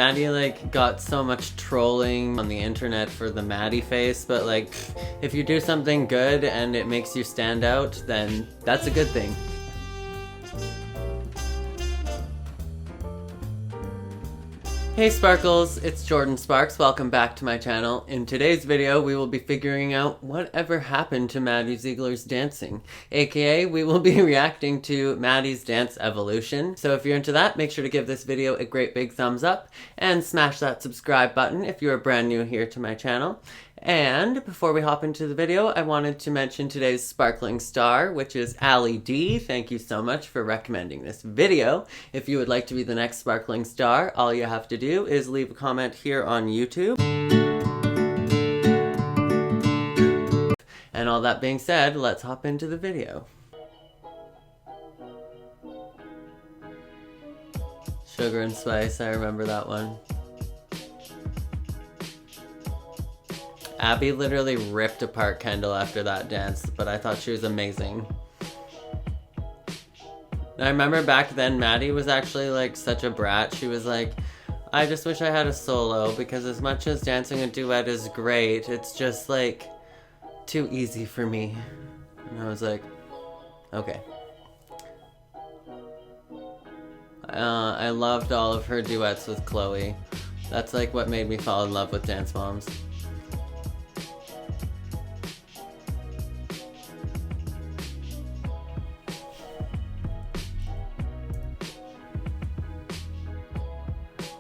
Maddie like got so much trolling on the internet for the Maddie face, but like if you do something good and it makes you stand out, then that's a good thing. Hey Sparkles, it's Jordan Sparks. Welcome back to my channel. In today's video, we will be figuring out whatever happened to Maddie Ziegler's dancing, aka we will be reacting to Maddie's Dance Evolution. So if you're into that, make sure to give this video a great big thumbs up and smash that subscribe button if you are brand new here to my channel. And before we hop into the video, I wanted to mention today's sparkling star, which is Ali D. Thank you so much for recommending this video. If you would like to be the next sparkling star, all you have to do is leave a comment here on YouTube. And all that being said, let's hop into the video. Sugar and Spice, I remember that one. Abby literally ripped apart Kendall after that dance, but I thought she was amazing. I remember back then Maddie was actually like such a brat. She was like, I just wish I had a solo because as much as dancing a duet is great, it's just like too easy for me. And I was like, okay. I loved all of her duets with Chloe. That's like what made me fall in love with Dance Moms.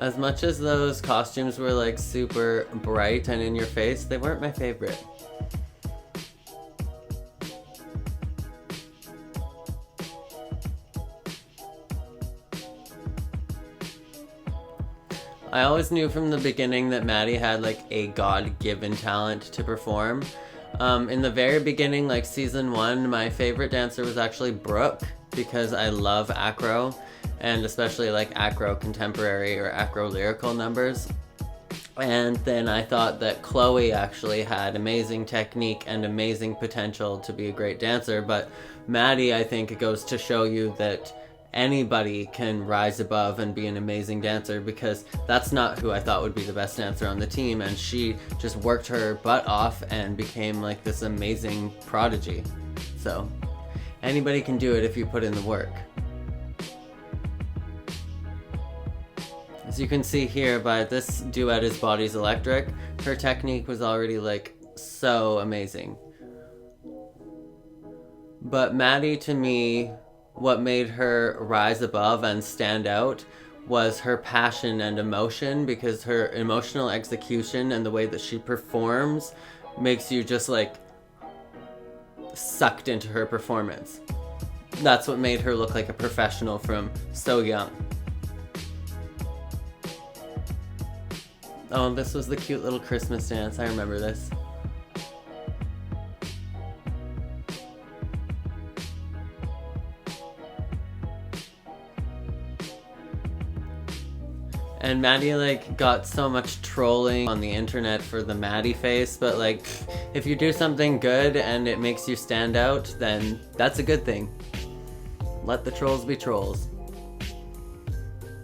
As much as those costumes were like super bright and in your face, they weren't my favorite. I always knew from the beginning that Maddie had like a God-given talent to perform. In the very beginning, like season 1, my favorite dancer was actually Brooke because I love acro. And especially like acro contemporary or acro lyrical numbers. And then I thought that Chloe actually had amazing technique and amazing potential to be a great dancer, but Maddie, I think it goes to show you that anybody can rise above and be an amazing dancer, because that's not who I thought would be the best dancer on the team, and she just worked her butt off and became like this amazing prodigy. So anybody can do it if you put in the work. As you can see here by this duet is Body's Electric, her technique was already like so amazing. But Maddie, to me, what made her rise above and stand out was her passion and emotion, because her emotional execution and the way that she performs makes you just like sucked into her performance. That's what made her look like a professional from so young. Oh, this was the cute little Christmas dance. I remember this. And Maddie like got so much trolling on the internet for the Maddie face, but like if you do something good and it makes you stand out, then that's a good thing. Let the trolls be trolls.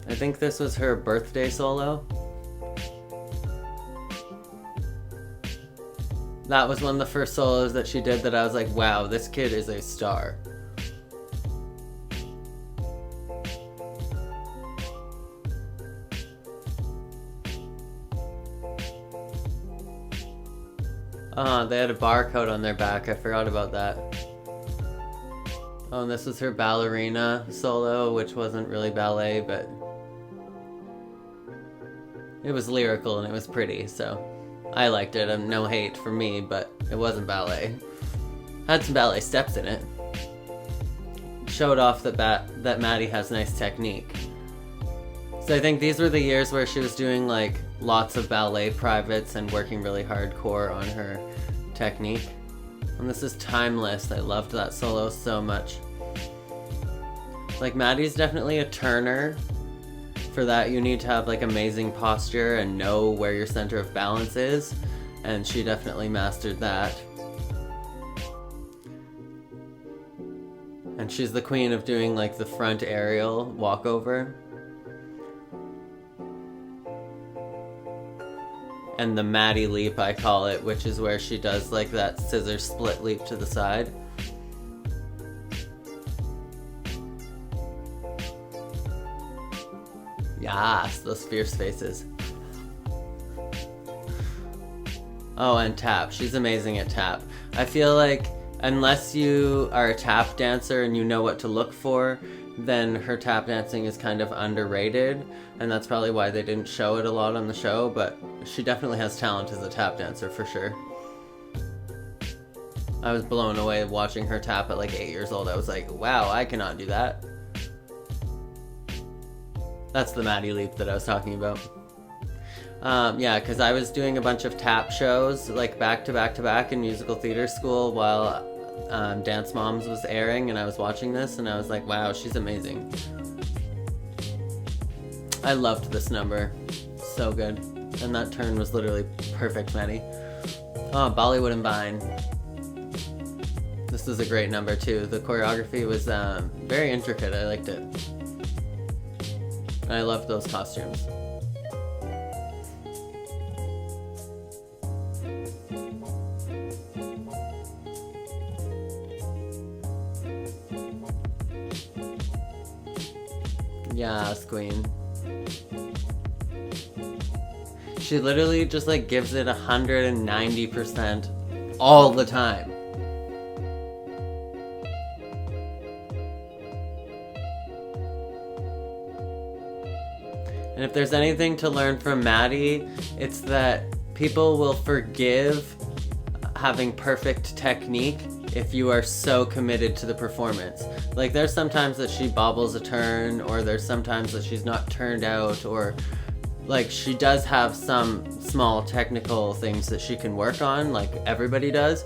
I think this was her birthday solo. That was one of the first solos that she did that I was like, wow, this kid is a star. They had a barcode on their back. I forgot about that. Oh, and this was her ballerina solo, which wasn't really ballet, but it was lyrical and it was pretty, so I liked it. No hate for me, but it wasn't ballet. Had some ballet steps in it. Showed off that Maddie has nice technique. So I think these were the years where she was doing like lots of ballet privates and working really hardcore on her technique. And this is Timeless. I loved that solo so much. Like Maddie's definitely a turner. For that you need to have like amazing posture and know where your center of balance is, and she definitely mastered that. And she's the queen of doing like the front aerial walkover. and the Maddie leap, I call it, which is where she does like that scissor split leap to the side. Yes, those fierce faces. Oh, and tap. She's amazing at tap. I feel like unless you are a tap dancer and you know what to look for, then her tap dancing is kind of underrated, and that's probably why they didn't show it a lot on the show, but she definitely has talent as a tap dancer for sure. I was blown away watching her tap at like 8 years old. I was like, wow, I cannot do that. That's the Maddie leap that I was talking about. Yeah, because I was doing a bunch of tap shows like back to back to back in musical theater school while Dance Moms was airing, and I was watching this and I was like, wow, she's amazing. I loved this number. So good. And that turn was literally perfect, Maddie. Oh, Bollywood and Vine. This was a great number too. The choreography was very intricate. I liked it. And I loved those costumes. Yes, queen. She literally just like gives it 190% all the time. And if there's anything to learn from Maddie, it's that people will forgive having perfect technique if you are so committed to the performance. Like there's sometimes that she bobbles a turn, or there's sometimes that she's not turned out, or like she does have some small technical things that she can work on, like everybody does.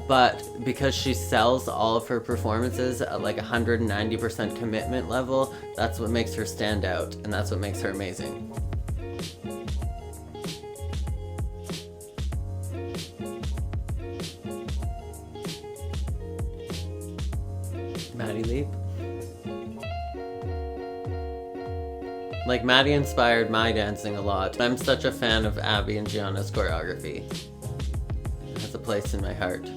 But because she sells all of her performances at like 190% commitment level, that's what makes her stand out, and that's what makes her amazing. Maddie leap. Like Maddie inspired my dancing a lot. I'm such a fan of Abby and Gianna's choreography. It has a place in my heart.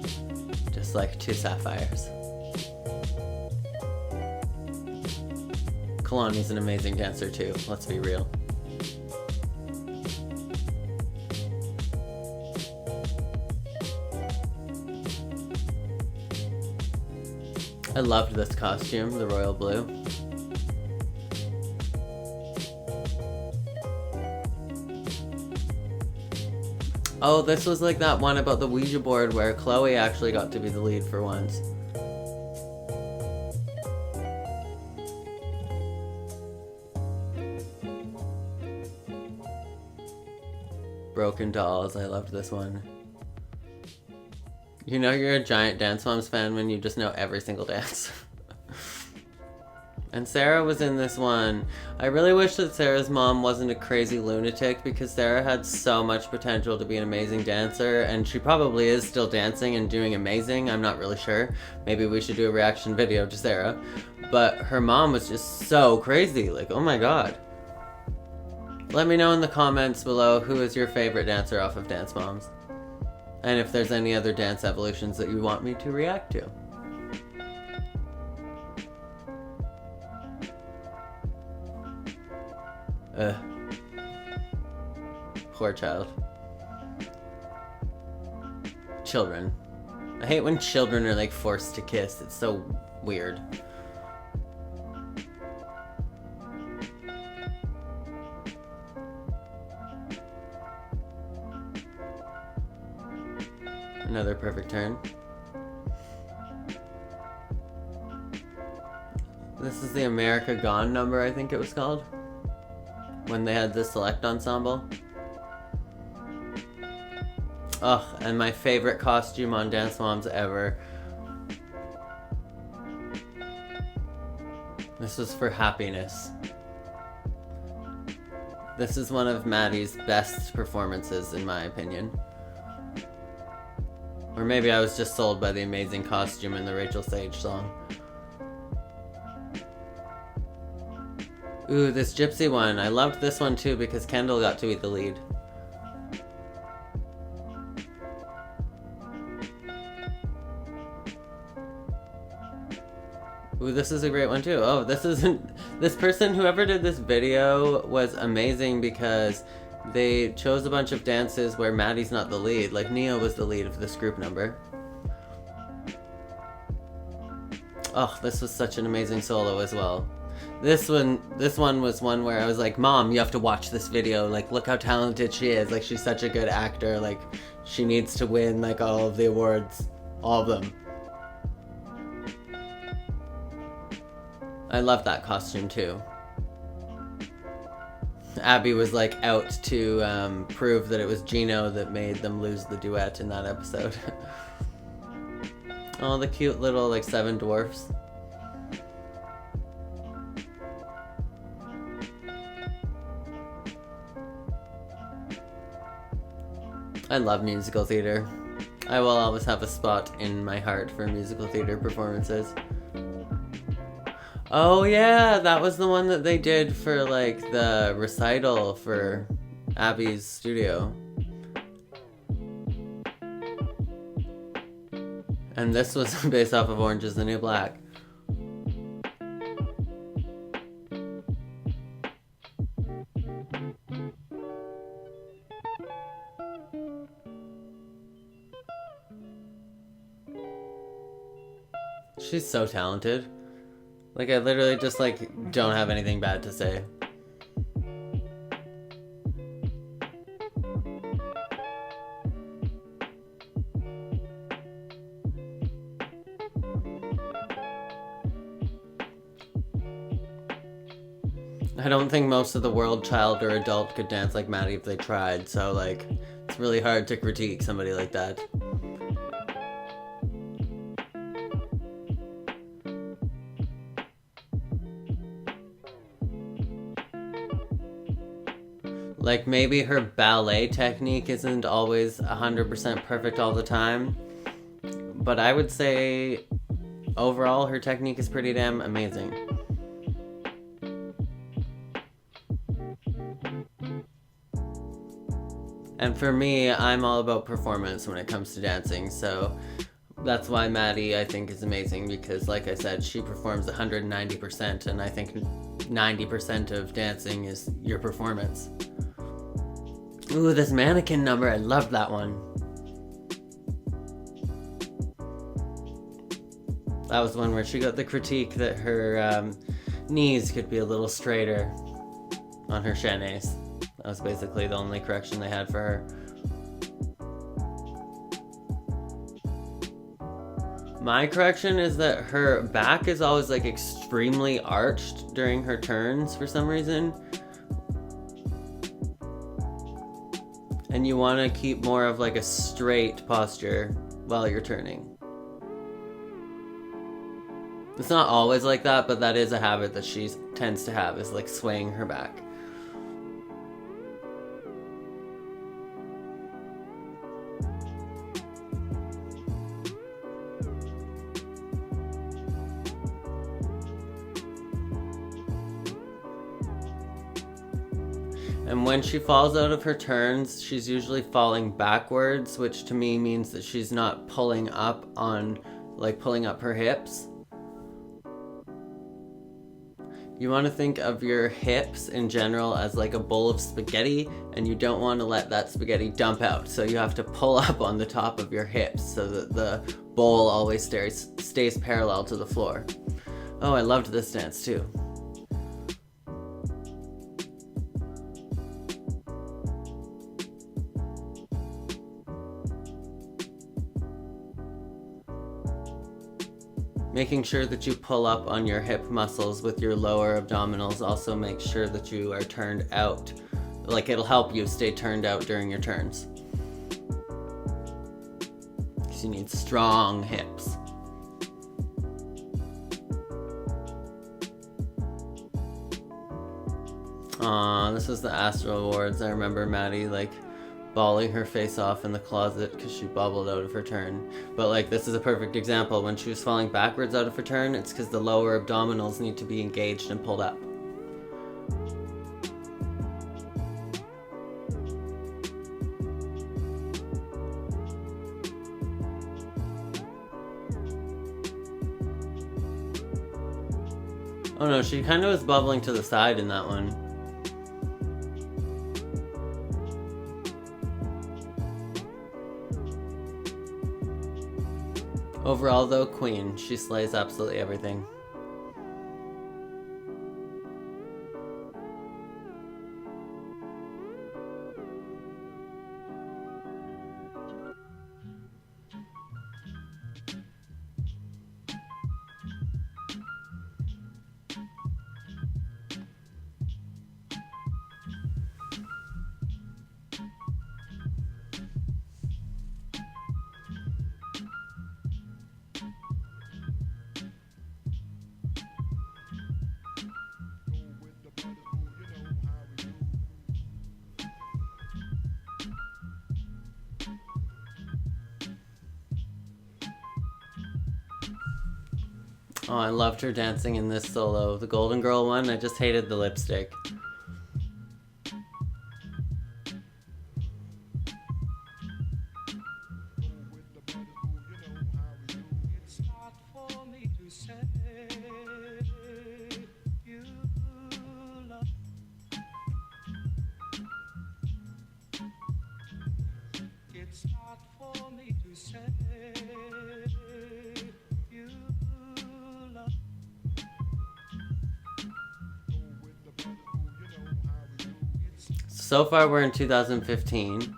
Just like two sapphires. Kalani's an amazing dancer too, let's be real. I loved this costume, the royal blue. Oh, this was like that one about the Ouija board where Chloe actually got to be the lead for once. Broken Dolls, I loved this one. You know you're a giant Dance Moms fan when you just know every single dance. And Sarah was in this one. I really wish that Sarah's mom wasn't a crazy lunatic, because Sarah had so much potential to be an amazing dancer, and she probably is still dancing and doing amazing. I'm not really sure. Maybe we should do a reaction video to Sarah. But her mom was just so crazy. Like, oh my god. Let me know in the comments below who is your favorite dancer off of Dance Moms. And if there's any other dance evolutions that you want me to react to. Poor child. Children. I hate when children are like forced to kiss. It's so weird. Another perfect turn. This is the America Gone number, I think it was called. When they had the select ensemble. Ugh, and my favorite costume on Dance Moms ever. This was for Happiness. This is one of Maddie's best performances, in my opinion. Or maybe I was just sold by the amazing costume in the Rachel Sage song. Ooh, this gypsy one. I loved this one too because Kendall got to be the lead. Ooh, this is a great one too. Oh, this person, whoever did this video was amazing because they chose a bunch of dances where Maddie's not the lead. Like Neo was the lead of this group number. Oh, this was such an amazing solo as well. This one was one where I was like, Mom, you have to watch this video. Like, look how talented she is. Like, she's such a good actor. Like, she needs to win like all of the awards, all of them. I love that costume too. Abby was like out to prove that it was Gino that made them lose the duet in that episode. Oh, the cute little like 7 dwarfs. I love musical theater. I will always have a spot in my heart for musical theater performances. Oh yeah, that was the one that they did for like the recital for Abby's studio. And this was based off of Orange is the New Black. She's so talented. Like, I literally just, like, don't have anything bad to say. I don't think most of the world, child, or adult could dance like Maddie if they tried, so, like, it's really hard to critique somebody like that. Like, maybe her ballet technique isn't always 100% perfect all the time, but I would say overall her technique is pretty damn amazing. And for me, I'm all about performance when it comes to dancing, so that's why Maddie, I think, is amazing, because like I said, she performs 190%, and I think 90% of dancing is your performance. Ooh, this mannequin number, I loved that one. That was one where she got the critique that her knees could be a little straighter on her chaînés. That was basically the only correction they had for her. My correction is that her back is always like extremely arched during her turns for some reason. And you want to keep more of like a straight posture while you're turning. It's not always like that, but that is a habit that she tends to have, is like swaying her back. And when she falls out of her turns, she's usually falling backwards, which to me means that she's not pulling up on, like pulling up her hips. You want to think of your hips in general as like a bowl of spaghetti, and you don't want to let that spaghetti dump out. So you have to pull up on the top of your hips so that the bowl always stays parallel to the floor. Oh, I loved this dance too. Making sure that you pull up on your hip muscles with your lower abdominals also makes sure that you are turned out. Like, it'll help you stay turned out during your turns. Because you need strong hips. Aw, this was the Astro Awards. I remember Maddie, like, bawling her face off in the closet because she bobbled out of her turn. But like, this is a perfect example. When she was falling backwards out of her turn, it's because the lower abdominals need to be engaged and pulled up. Oh no, she kind of was bubbling to the side in that one. Overall though, queen. She slays absolutely everything. Oh, I loved her dancing in this solo. The Golden Girl one, I just hated the lipstick. So far we're in 2015.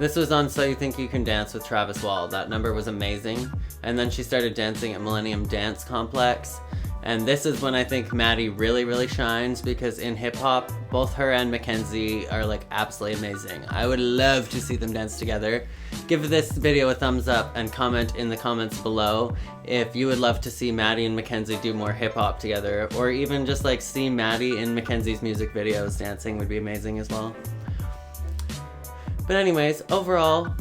This was on So You Think You Can Dance with Travis Wall. That number was amazing. And then she started dancing at Millennium Dance Complex. And this is when I think Maddie really shines, because in hip hop, both her and Mackenzie are like absolutely amazing. I would love to see them dance together. Give this video a thumbs up and comment in the comments below if you would love to see Maddie and Mackenzie do more hip hop together, or even just like see Maddie in Mackenzie's music videos dancing would be amazing as well. But anyways, overall,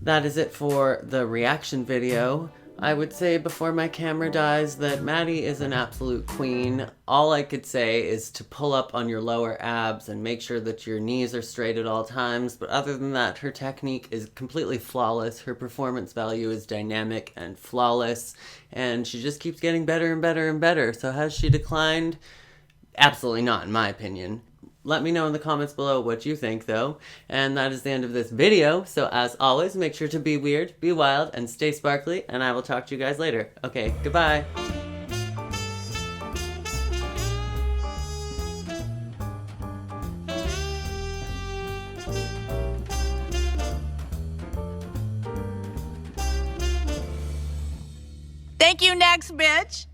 that is it for the reaction video. I would say before my camera dies that Maddie is an absolute queen. All I could say is to pull up on your lower abs and make sure that your knees are straight at all times. But other than that, her technique is completely flawless. Her performance value is dynamic and flawless. And she just keeps getting better and better and better. So has she declined? Absolutely not, in my opinion. Let me know in the comments below what you think, though. And that is the end of this video. So as always, make sure to be weird, be wild, and stay sparkly. And I will talk to you guys later. Okay, goodbye. Thank you, next bitch.